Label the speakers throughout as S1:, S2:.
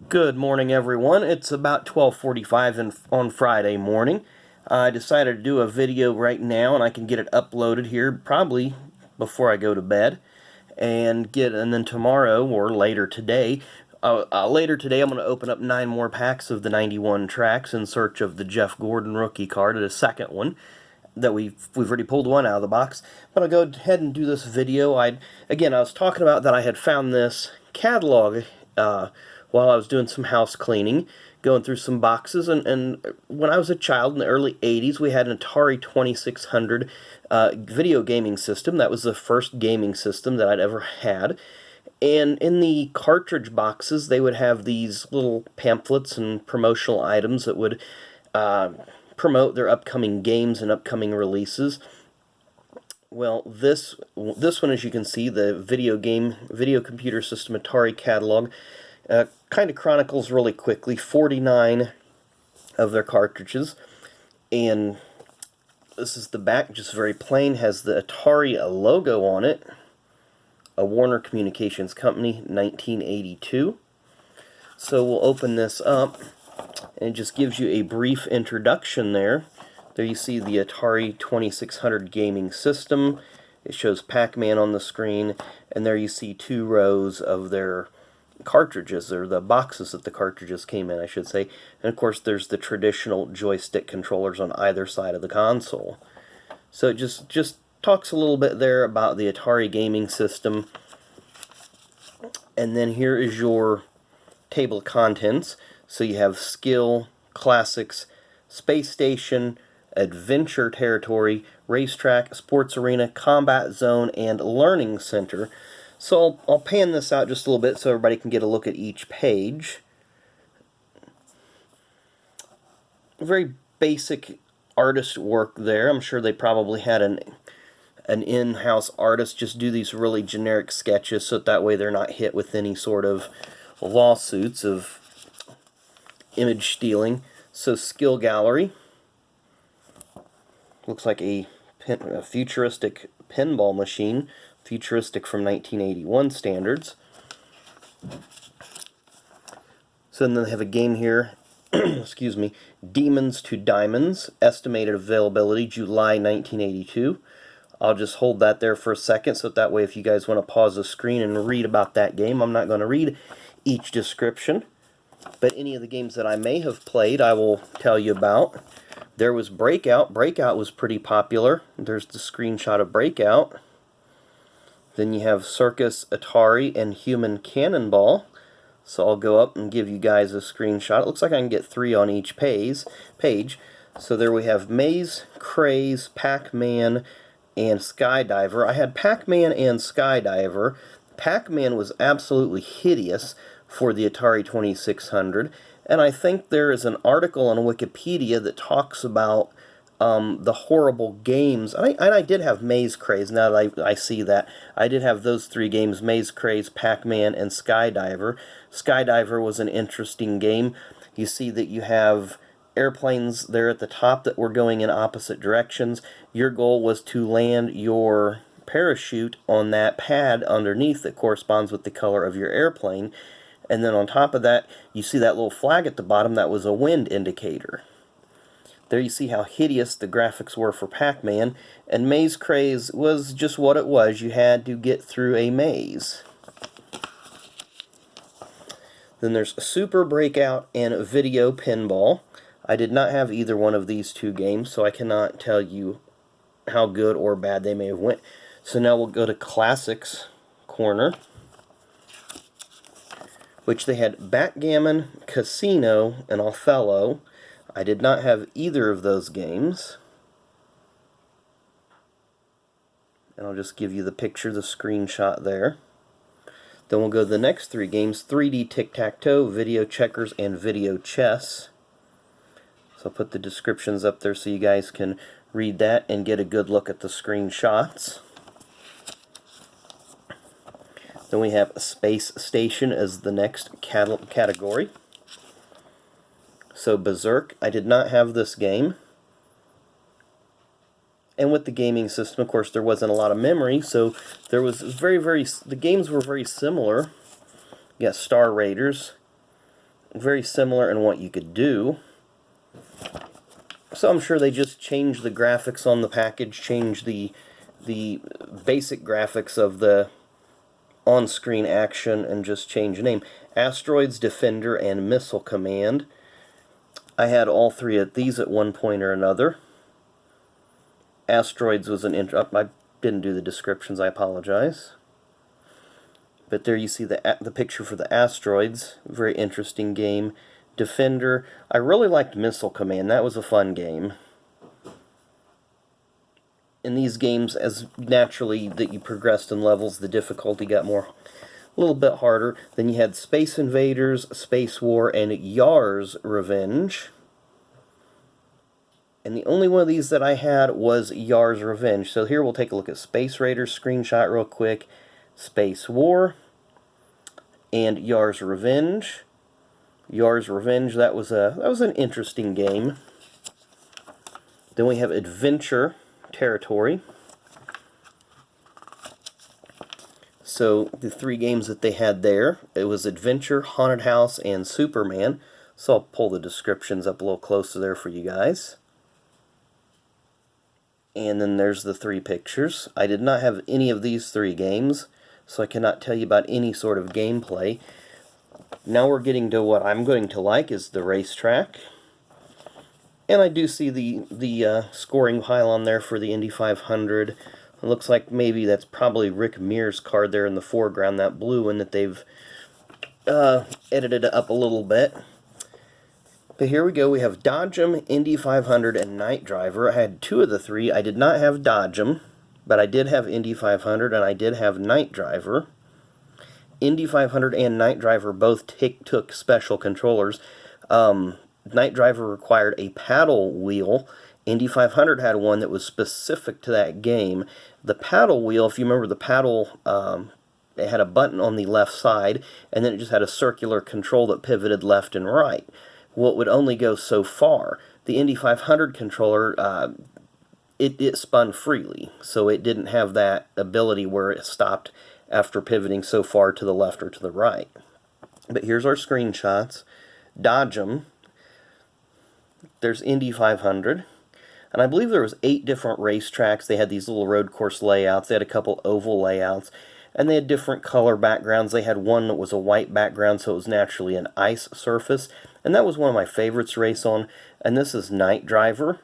S1: Good morning, everyone. It's about 12:45 on Friday morning. I decided to do a video right now, and I can get it uploaded here probably before I go to bed, and then tomorrow or later today, I'm going to open up 9 more packs of the 91 tracks in search of the Jeff Gordon rookie card, the second one that we've already pulled one out of the box. But I'll go ahead and do this video. I was talking about that I had found this catalog while I was doing some house cleaning, going through some boxes, and when I was a child in the early 80s, we had an Atari 2600 video gaming system. That was the first gaming system that I'd ever had. And in the cartridge boxes, they would have these little pamphlets and promotional items that would promote their upcoming games and upcoming releases. Well, this one, as you can see, the video computer system Atari catalog, kind of chronicles really quickly 49 of their cartridges, and this is the back, just very plain, has the Atari logo on it, a Warner Communications Company, 1982. So we'll open this up, and it just gives you a brief introduction there. There you see the Atari 2600 gaming system. It shows Pac-Man on the screen, and there you see 2 rows of their cartridges, or the boxes that the cartridges came in, I should say. And of course there's the traditional joystick controllers on either side of the console. So it just talks a little bit there about the Atari gaming system. And then here is your table of contents. So you have Skill, Classics, Space Station, Adventure Territory, Racetrack, Sports Arena, Combat Zone, and Learning Center. So I'll pan this out just a little bit so everybody can get a look at each page. Very basic artist work there. I'm sure they probably had an in-house artist just do these really generic sketches so that way they're not hit with any sort of lawsuits of image stealing. So Skill Gallery. Looks like a futuristic pinball machine. Futuristic from 1981 standards. So then they have a game here, excuse me, Demons to Diamonds, estimated availability July 1982. I'll just hold that there for a second so that way if you guys want to pause the screen and read about that game, I'm not going to read each description, but any of the games that I may have played I will tell you about. There was Breakout. Breakout was pretty popular. There's the screenshot of Breakout. Then you have Circus, Atari, and Human Cannonball. So I'll go up and give you guys a screenshot. It looks like I can get 3 on each page. So there we have Maze, Craze, Pac-Man, and Skydiver. I had Pac-Man and Skydiver. Pac-Man was absolutely hideous for the Atari 2600. And I think there is an article on Wikipedia that talks about the horrible games. I did have Maze Craze, now that I see that. I did have those 3 games, Maze Craze, Pac-Man, and Skydiver. Skydiver was an interesting game. You see that you have airplanes there at the top that were going in opposite directions. Your goal was to land your parachute on that pad underneath that corresponds with the color of your airplane. And then on top of that, you see that little flag at the bottom, that was a wind indicator. There you see how hideous the graphics were for Pac-Man, and Maze Craze was just what it was. You had to get through a maze. Then there's Super Breakout and Video Pinball. I did not have either one of these 2 games, so I cannot tell you how good or bad they may have went. So now we'll go to Classics corner, which they had Backgammon, Casino, and Othello. I did not have either of those games. And I'll just give you the picture, the screenshot there. Then we'll go to the next 3 games, 3D Tic-Tac-Toe, Video Checkers, and Video Chess. So I'll put the descriptions up there so you guys can read that and get a good look at the screenshots. Then we have Space Station as the next category. So Berserk, I did not have this game. And with the gaming system, of course, there wasn't a lot of memory, so there was the games were very similar. You got Star Raiders, very similar in what you could do. So I'm sure they just changed the graphics on the package, changed the basic graphics of the on-screen action, and just changed the name. Asteroids, Defender, and Missile Command. I had all three of these at one point or another. Asteroids was an I didn't do the descriptions, I apologize. But there you see the picture for the Asteroids. Very interesting game. Defender. I really liked Missile Command. That was a fun game. In these games, as naturally that you progressed in levels, the difficulty got a little bit harder. Then you had Space Invaders, Space War, and Yar's Revenge. And the only one of these that I had was Yar's Revenge. So here we'll take a look at Space Raiders screenshot real quick. Space War and Yar's Revenge. Yar's Revenge, that was an interesting game. Then we have Adventure Territory. So the three games that they had there, it was Adventure, Haunted House, and Superman. So I'll pull the descriptions up a little closer there for you guys. And then there's the three pictures. I did not have any of these three games, so I cannot tell you about any sort of gameplay. Now we're getting to what I'm going to like, is the racetrack. And I do see the scoring pile on there for the Indy 500. It looks like maybe that's probably Rick Mears' card there in the foreground, that blue one that they've edited up a little bit. But here we go. We have Dodgem, Indy 500, and Night Driver. I had two of the three. I did not have Dodgem, but I did have Indy 500, and I did have Night Driver. Indy 500 and Night Driver both took special controllers. Night Driver required a paddle wheel. Indy 500 had one that was specific to that game. The paddle wheel, if you remember the paddle, it had a button on the left side, and then it just had a circular control that pivoted left and right. Well, it would only go so far. The Indy 500 controller, it spun freely, so it didn't have that ability where it stopped after pivoting so far to the left or to the right. But here's our screenshots. Dodgem. There's Indy 500. And I believe there was 8 different racetracks. They had these little road course layouts. They had a couple oval layouts. And they had different color backgrounds. They had one that was a white background, so it was naturally an ice surface. And that was one of my favorites to race on. And this is Night Driver.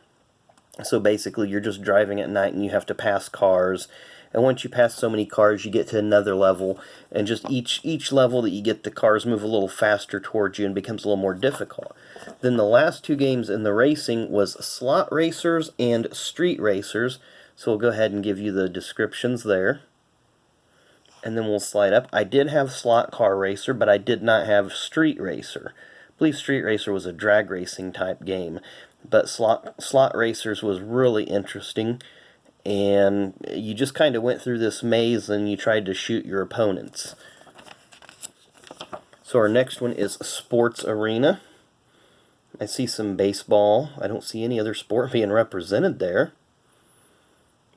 S1: So basically, you're just driving at night and you have to pass cars. And once you pass so many cars, you get to another level. And just each level that you get, the cars move a little faster towards you and becomes a little more difficult. Then the last 2 games in the racing was Slot Racers and Street Racers. So we'll go ahead and give you the descriptions there. And then we'll slide up. I did have Slot Car Racer, but I did not have Street Racer. I believe Street Racer was a drag racing type game. But Slot Racers was really interesting. And you just kind of went through this maze and you tried to shoot your opponents. So our next one is Sports Arena. I see some baseball. I don't see any other sport being represented there.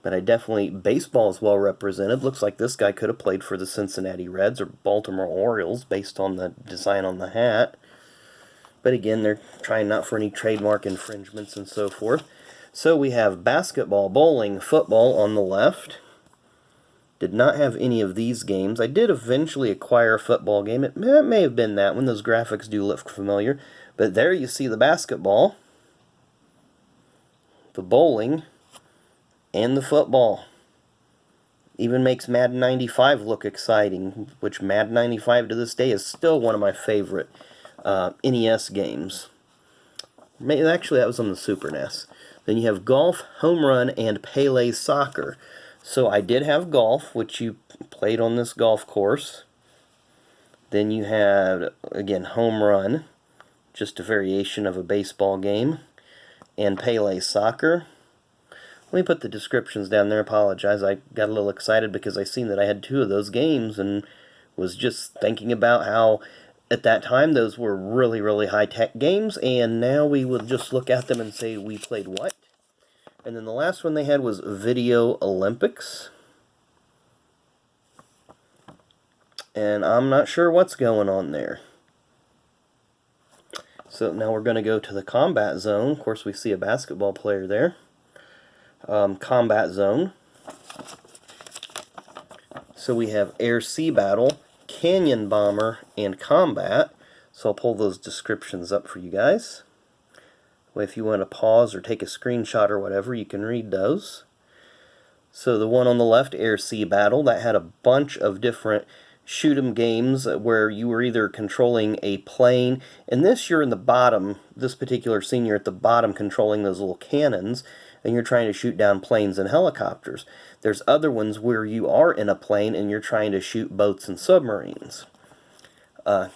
S1: But I definitely, baseball is well represented. Looks like this guy could have played for the Cincinnati Reds or Baltimore Orioles based on the design on the hat. But again, they're trying not for any trademark infringements and so forth. So we have basketball, bowling, football on the left. Did not have any of these games. I did eventually acquire a football game. It may have been that one. Those graphics do look familiar. But there you see the basketball, the bowling, and the football. Even makes Madden 95 look exciting, which Madden 95 to this day is still one of my favorite NES games. Actually, that was on the Super NES. Then you have golf, home run, and Pele soccer. So I did have golf, which you played on this golf course. Then you had, again, home run, just a variation of a baseball game, and Pele soccer. Let me put the descriptions down there. I apologize. I got a little excited because I seen that I had 2 of those games and was just thinking about how at that time those were really, really high-tech games, and now we will just look at them and say we played what. And then the last one they had was Video Olympics. And I'm not sure what's going on there. So now we're going to go to the combat zone. Of course, we see a basketball player there. Combat zone. So we have air, sea battle, canyon bomber, and combat. So I'll pull those descriptions up for you guys. Well, if you want to pause or take a screenshot or whatever, you can read those. So the one on the left, air, sea battle, that had a bunch of different shoot 'em games where you were either controlling a plane, and this you're in the bottom, this particular scene you're at the bottom controlling those little cannons, and you're trying to shoot down planes and helicopters. There's other ones where you are in a plane and you're trying to shoot boats and submarines.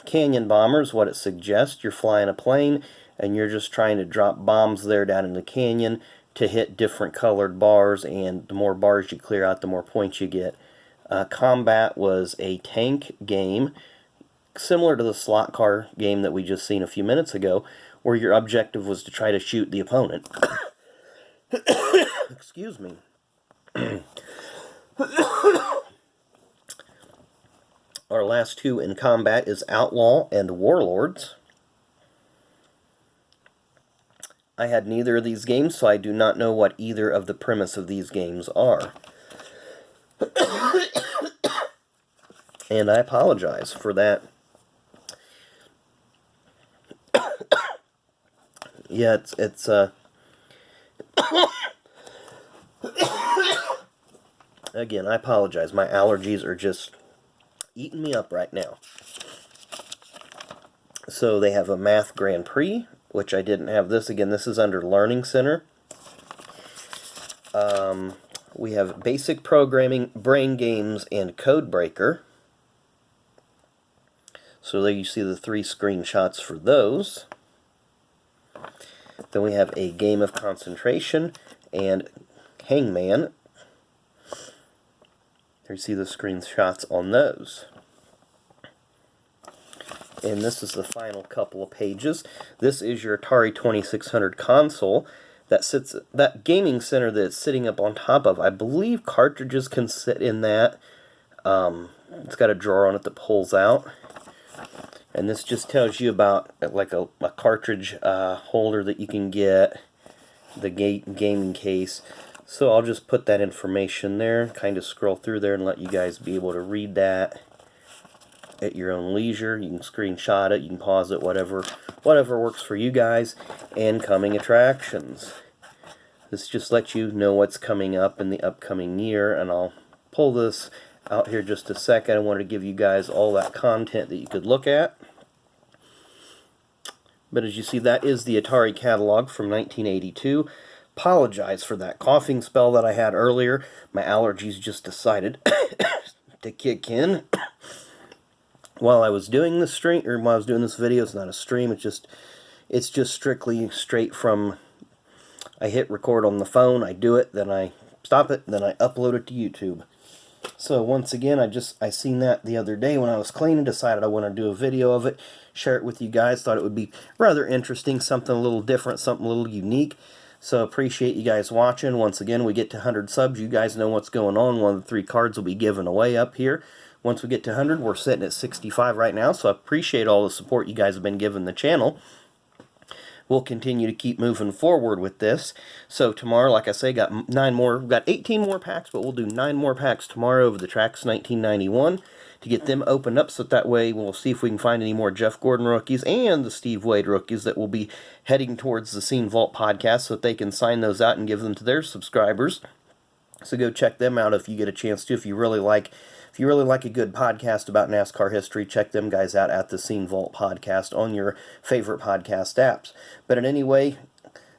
S1: Canyon bomber is what it suggests. You're flying a plane and you're just trying to drop bombs there down in the canyon to hit different colored bars, and the more bars you clear out, the more points you get. Combat was a tank game, similar to the slot car game that we just seen a few minutes ago, where your objective was to try to shoot the opponent. Excuse me. Our last two in combat is Outlaw and Warlords. I had neither of these games, so I do not know what either of the premise of these games are. And I apologize for that. Yeah, it's again, I apologize. My allergies are just eating me up right now. So they have a Math Grand Prix, which I didn't have this. Again, this is under Learning Center. We have Basic Programming, Brain Games, and Code Breaker. So there you see the 3 screenshots for those. Then we have a Game of Concentration and Hangman. There you see the screenshots on those. And this is the final couple of pages. This is your Atari 2600 console that gaming center that it's sitting up on top of. I believe cartridges can sit in that. It's got a drawer on it that pulls out. And this just tells you about like a cartridge holder that you can get, the gaming case. So I'll just put that information there, kind of scroll through there and let you guys be able to read that at your own leisure. You can screenshot it, you can pause it, whatever works for you guys. And coming attractions. This just lets you know what's coming up in the upcoming year, and I'll pull this out here just a second. I wanted to give you guys all that content that you could look at. But as you see, that is the Atari catalog from 1982. Apologize for that coughing spell that I had earlier. My allergies just decided to kick in while I was doing this stream, or while I was doing this video. It's not a stream, it's just strictly straight from, I hit record on the phone, I do it, then I stop it, then I upload it to YouTube. So once again, I seen that the other day when I was cleaning, decided I want to do a video of it, share it with you guys, thought it would be rather interesting, something a little different, something a little unique. So appreciate you guys watching. Once again, we get to 100 subs, you guys know what's going on. One of the 3 cards will be given away up here. Once we get to 100, we're sitting at 65 right now, so I appreciate all the support you guys have been giving the channel. We'll continue to keep moving forward with this. So tomorrow, like I say, got 9 more. We've got 18 more packs, but we'll do 9 more packs tomorrow of the Tracks 1991 to get them opened up, so that way we'll see if we can find any more Jeff Gordon rookies and the Steve Wade rookies that will be heading towards the Scene Vault podcast, so that they can sign those out and give them to their subscribers. So go check them out if you get a chance to. If you really like a good podcast about NASCAR history, check them guys out at the Scene Vault podcast on your favorite podcast apps. But in any way,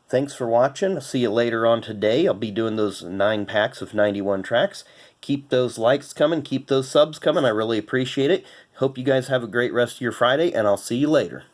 S1: thanks for watching. I'll see you later on today. I'll be doing those 9 packs of 91 tracks. Keep those likes coming. Keep those subs coming. I really appreciate it. Hope you guys have a great rest of your Friday, and I'll see you later.